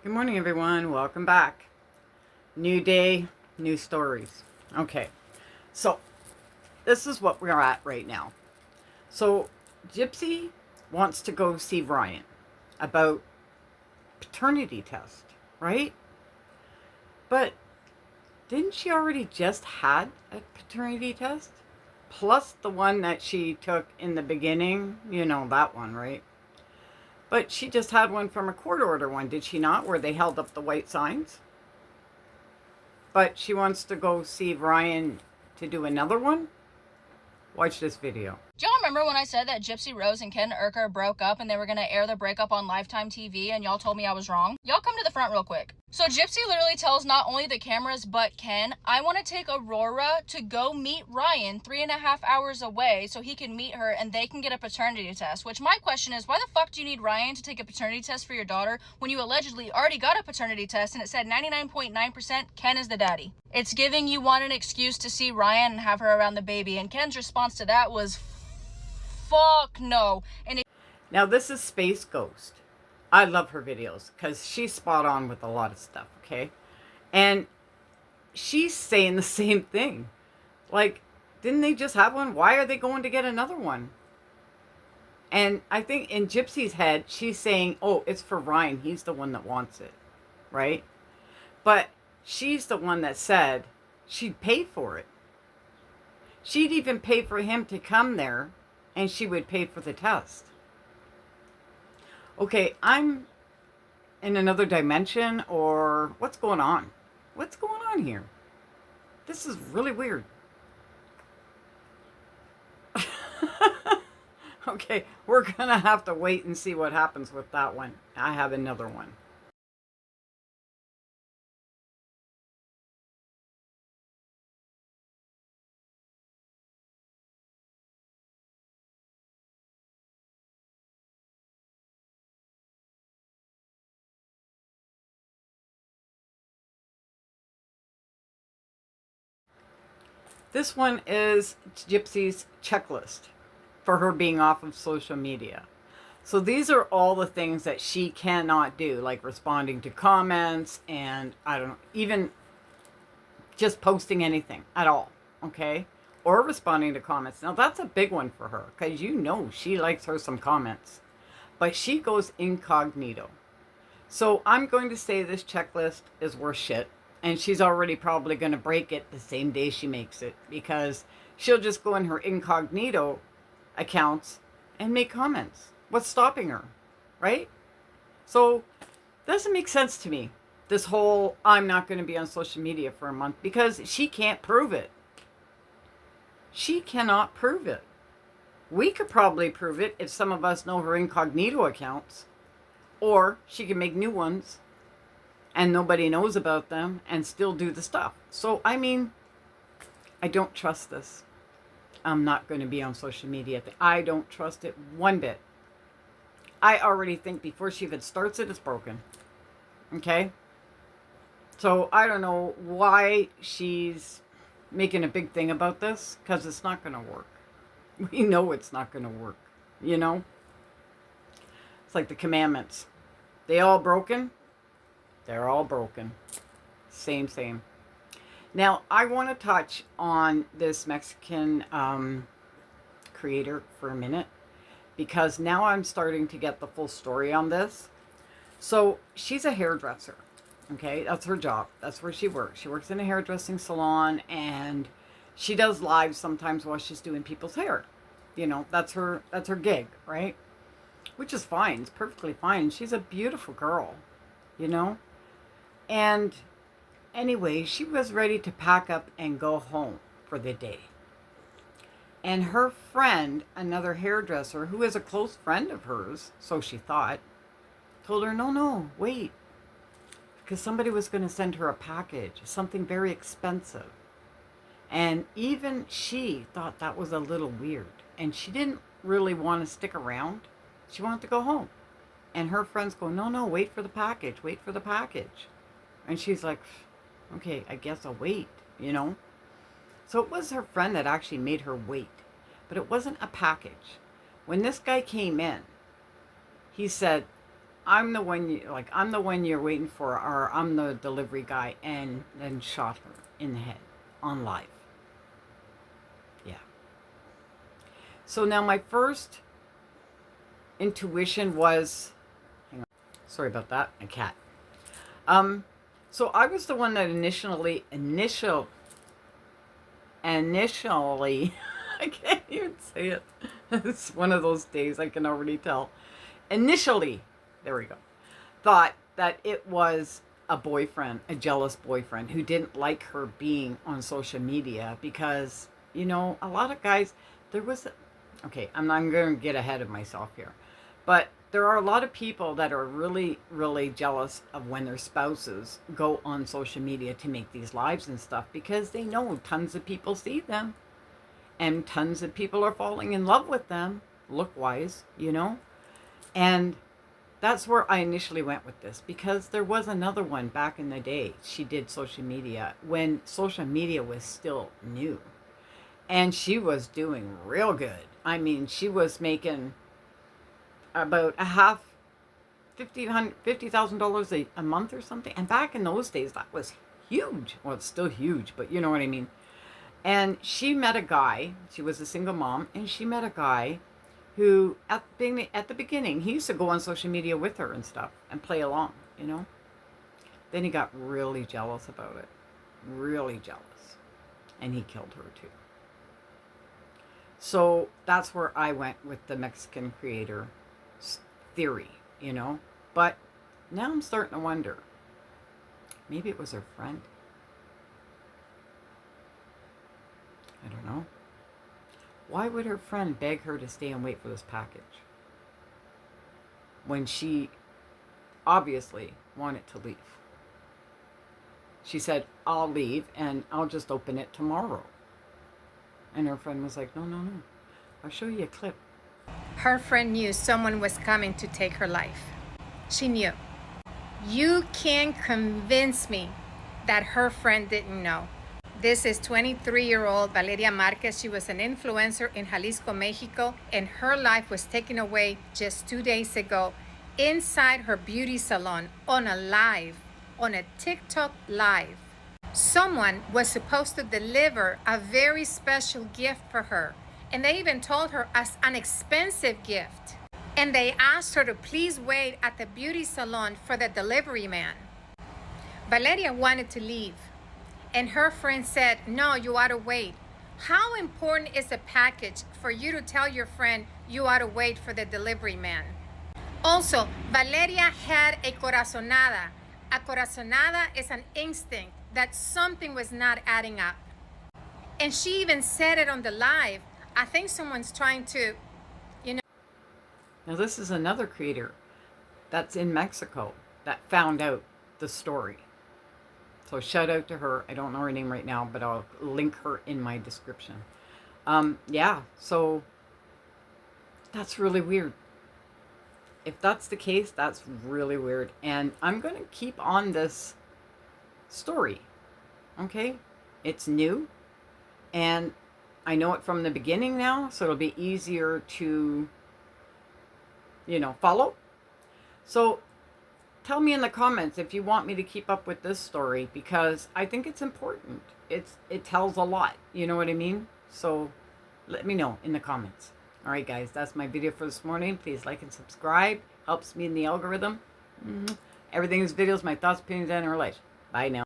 Good morning, everyone. Welcome back. New day, new stories. Okay, so this is what we're at right now. So, Gypsy wants to go see Ryan about paternity test, right? But didn't she already just had a paternity test? Plus the one that she took in the beginning, you know, that one, right? But she just had one from a court order one, did she not? Where they held up the white signs? But she wants to go see Ryan to do another one? Watch this video. Do y'all remember when I said that Gypsyrose and Ken Urker broke up and they were gonna air the breakup on Lifetime TV and y'all told me I was wrong? Y'all come to the front real quick. So Gypsy literally tells not only the cameras but Ken, I want to take Aurora to go meet Ryan 3.5 hours away so he can meet her and they can get a paternity test. Which my question is, why the fuck do you need Ryan to take a paternity test for your daughter when you allegedly already got a paternity test and it said 99.9% Ken is the daddy? It's giving you want an excuse to see Ryan and have her around the baby, and Ken's response to that was fuck no. Now this is Space Ghost. I love her videos because she's spot on with a lot of stuff, okay? And she's saying the same thing. Like, didn't they just have one? Why are they going to get another one? And I think in Gypsy's head, she's saying, oh, it's for Ryan. He's the one that wants it, right? But she's the one that said she'd pay for it. She'd even pay for him to come there, and she would pay for the test. Okay, I'm in another dimension, or what's going on? What's going on here? This is really weird. Okay, we're gonna have to wait and see what happens with that one. I have another one. This one is Gypsy's checklist for her being off of social media. So these are all the things that she cannot do, like responding to comments and I don't know, even just posting anything at all, okay? Or responding to comments. Now that's a big one for her because you know she likes her some comments. But she goes incognito. So I'm going to say this checklist is worth shit. And she's already probably going to break it the same day she makes it because she'll just go in her incognito accounts and make comments. What's stopping her, right? So doesn't make sense to me, this whole I'm not going to be on social media for a month, because she can't prove it. She cannot prove it. We could probably prove it if some of us know her incognito accounts, or she can make new ones and nobody knows about them and still do the stuff. So, I mean, I don't trust this. I'm not going to be on social media. I don't trust it one bit. I already think before she even starts it, it's broken. Okay? So, I don't know why she's making a big thing about this, because it's not going to work. We know it's not going to work, you know? It's like the commandments. They all broken? They're all broken. Same. Now, I want to touch on this Mexican creator for a minute, because now I'm starting to get the full story on this. So, she's a hairdresser, okay? That's her job. That's where she works. She works in a hairdressing salon, and she does live sometimes while she's doing people's hair. You know, that's her gig, right? Which is fine. It's perfectly fine. She's a beautiful girl, you know? And anyway, she was ready to pack up and go home for the day. And her friend, another hairdresser, who is a close friend of hers, so she thought, told her, no, wait. Because somebody was going to send her a package, something very expensive. And even she thought that was a little weird. And she didn't really want to stick around. She wanted to go home. And her friends go, no, wait for the package. And she's like, okay, I guess I'll wait, you know? So it was her friend that actually made her wait. But it wasn't a package. When this guy came in, he said, I'm the one I'm the one you're waiting for, or I'm the delivery guy, and then shot her in the head on live. Yeah. So now my first intuition was, hang on, sorry about that, a cat. So I was the one that initially, I can't even say it. It's one of those days, I can already tell. Initially, there we go, thought that it was a boyfriend, a jealous boyfriend who didn't like her being on social media because, you know, a lot of guys, okay, I'm not going to get ahead of myself here, but there are a lot of people that are really, really jealous of when their spouses go on social media to make these lives and stuff because they know tons of people see them and tons of people are falling in love with them, look-wise, you know? And that's where I initially went with this because there was another one back in the day. She did social media when social media was still new. And she was doing real good. I mean, she was making about a half, $50,000 a month or something. And back in those days, that was huge. Well, it's still huge, but you know what I mean. And she met a guy. She was a single mom, and she met a guy who, at the beginning, he used to go on social media with her and stuff and play along, you know. Then he got really jealous about it. Really jealous. And he killed her too. So that's where I went with the Mexican creator theory, you know. But now I'm starting to wonder. Maybe it was her friend. I don't know. Why would her friend beg her to stay and wait for this package when she obviously wanted to leave? She said, I'll leave and I'll just open it tomorrow. And her friend was like, no, no, no. I'll show you a clip. Her friend knew someone was coming to take her life. She knew. You can't convince me that her friend didn't know. This is 23-year-old Valeria Marquez. She was an influencer in Jalisco, Mexico, and her life was taken away just 2 days ago inside her beauty salon on a TikTok live. Someone was supposed to deliver a very special gift for her, and they even told her as an expensive gift. And they asked her to please wait at the beauty salon for the delivery man. Valeria wanted to leave. And her friend said, no, you ought to wait. How important is a package for you to tell your friend you ought to wait for the delivery man? Also, Valeria had a corazonada. A corazonada is an instinct that something was not adding up. And she even said it on the live. I think someone's trying to, you know. Now this is another creator that's in Mexico that found out the story. So shout out to her. I don't know her name right now, but I'll link her in my description. Yeah, so that's really weird. If that's the case, that's really weird. And I'm going to keep on this story. Okay? It's new. And I know it from the beginning now, so it'll be easier to, you know, follow. So tell me in the comments if you want me to keep up with this story because I think it's important. It tells a lot. You know what I mean? So let me know in the comments. All right, guys, that's my video for this morning. Please like and subscribe. Helps me in the algorithm. Everything is videos, my thoughts, opinions, and relation. Bye now.